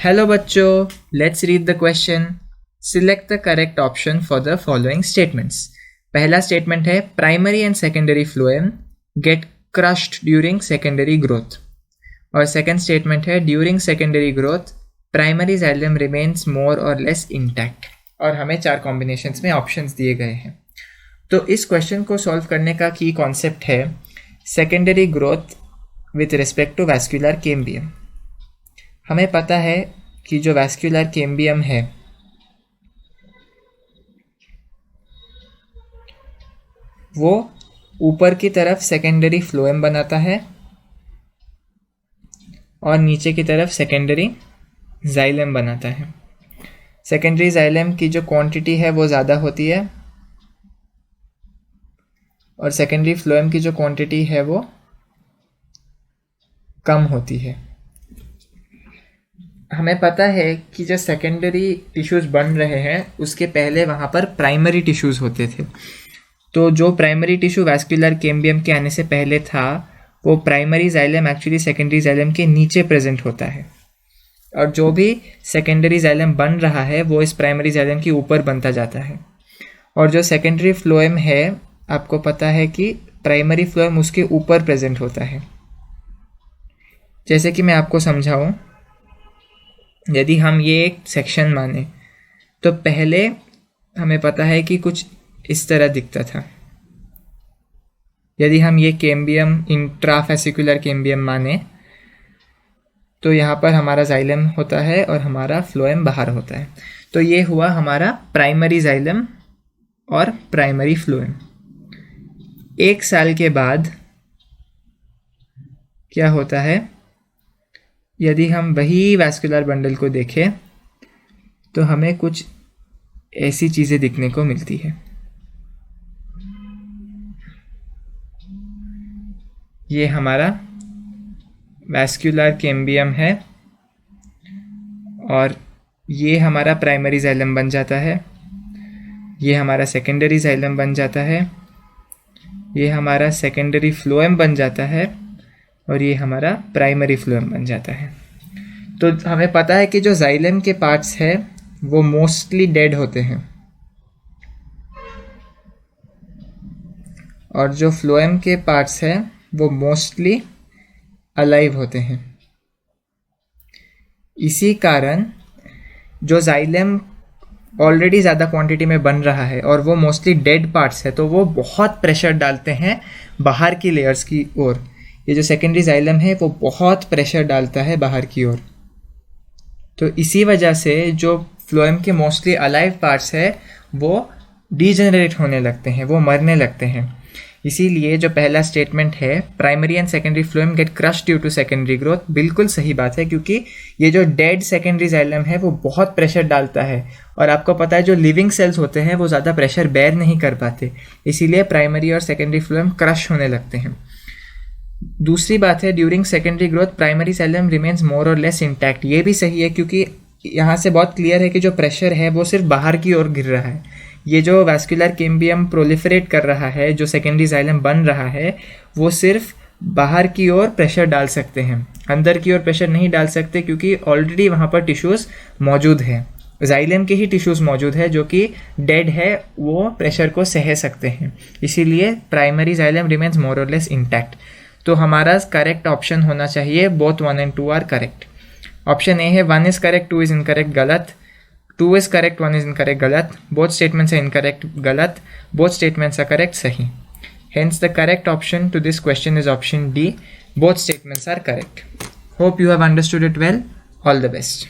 Hello बच्चों, let's read the question. Select the correct option for the following statements. पहला statement है primary and secondary phloem get crushed during secondary growth. और second statement है during secondary growth primary xylem remains more or less intact. और हमें 4 combinations में options दिए गए हैं. तो इस क्वेश्चन को सॉल्व करने का की कॉन्सेप्ट है secondary growth with respect to vascular cambium. हमें पता है कि जो वैस्कुलर कैम्बियम है वो ऊपर की तरफ सेकेंडरी फ्लोएम बनाता है और नीचे की तरफ सेकेंडरी जाइलम बनाता है. सेकेंडरी जाइलम की जो क्वांटिटी है वो ज़्यादा होती है और सेकेंडरी फ्लोएम की जो क्वांटिटी है वो कम होती है. हमें पता है कि जो सेकेंडरी टिश्यूज़ बन रहे हैं उसके पहले वहाँ पर प्राइमरी टिश्यूज़ होते थे. तो जो प्राइमरी टिश्यू वैस्कुलर कैम्बियम के आने से पहले था वो primary xylem actually secondary xylem के नीचे प्रेजेंट होता है और जो भी सेकेंडरी जाइलम बन रहा है वो इस प्राइमरी जाइलम के ऊपर बनता जाता है. और जो सेकेंडरी फ्लोएम है आपको पता है कि प्राइमरी फ्लोएम उसके ऊपर प्रेजेंट होता है. जैसे कि मैं आपको समझाऊं, यदि हम ये एक सेक्शन माने तो पहले हमें पता है कि कुछ इस तरह दिखता था. यदि हम ये कैम्बियम इंट्राफेसिकुलर कैम्बियम माने तो यहाँ पर हमारा जाइलम होता है और हमारा फ्लोएम बाहर होता है. तो ये हुआ हमारा प्राइमरी जाइलम और प्राइमरी फ्लोएम. 1 साल के बाद क्या होता है, यदि हम वही वैस्कुलर बंडल को देखें तो हमें कुछ ऐसी चीज़ें दिखने को मिलती है. ये हमारा वैस्कुलर कैम्बियम है और ये हमारा प्राइमरी जाइलम बन जाता है. ये हमारा सेकेंडरी जाइलम बन जाता है. ये हमारा सेकेंडरी फ्लोएम बन जाता है और ये हमारा प्राइमरी फ्लोएम बन जाता है. तो हमें पता है कि जो जाइलम के पार्ट्स है वो मोस्टली डेड होते हैं और जो फ्लोएम के पार्ट्स है वो मोस्टली अलाइव होते हैं. इसी कारण जो जाइलम ऑलरेडी ज़्यादा क्वांटिटी में बन रहा है और वो मोस्टली डेड पार्ट्स है तो वो बहुत प्रेशर डालते हैं बाहर की लेयर्स की ओर. ये जो सेकेंडरी जाइलम है वो बहुत प्रेशर डालता है बाहर की ओर. तो इसी वजह से जो फ्लोएम के मोस्टली अलाइव पार्ट्स है वो डीजेनरेट होने लगते हैं, वो मरने लगते हैं. इसीलिए जो पहला स्टेटमेंट है primary and secondary phloem get crush due to secondary growth, बिल्कुल सही बात है क्योंकि ये जो डेड सेकेंडरी जाइलम है वो बहुत प्रेशर डालता है और आपको पता है जो लिविंग सेल्स होते हैं वो ज़्यादा प्रेशर बेयर नहीं कर पाते, इसीलिए प्राइमरी और सेकेंडरी फ्लोएम क्रश होने लगते हैं. दूसरी बात है during secondary growth primary xylem remains more or less intact. ये भी सही है क्योंकि यहाँ से बहुत क्लियर है कि जो प्रेशर है वो सिर्फ बाहर की ओर गिर रहा है. ये जो वैस्कुलर कैम्बियम प्रोलिफरेट कर रहा है, जो सेकेंडरी जाइलम बन रहा है वो सिर्फ बाहर की ओर प्रेशर डाल सकते हैं, अंदर की ओर प्रेशर नहीं डाल सकते क्योंकि ऑलरेडी वहाँ पर टिश्यूज़ मौजूद है. जाइलम के ही टिश्यूज़ मौजूद है जो कि डेड है, वो प्रेशर को सह सकते हैं. इसीलिए primary xylem remains more or less intact. तो हमारा करेक्ट ऑप्शन होना चाहिए both 1 and 2 are correct. Option A है 1 इज़ करेक्ट 2 इज़ इनकरेक्ट गलत, 2 इज़ करेक्ट 1 इज़ इनकरेक्ट गलत, बोथ स्टेटमेंट्स are इनकरेक्ट गलत, बोथ स्टेटमेंट्स are करेक्ट सही. Hence the correct option to this question is option D, both statements are correct. Hope you have understood it well. All the best.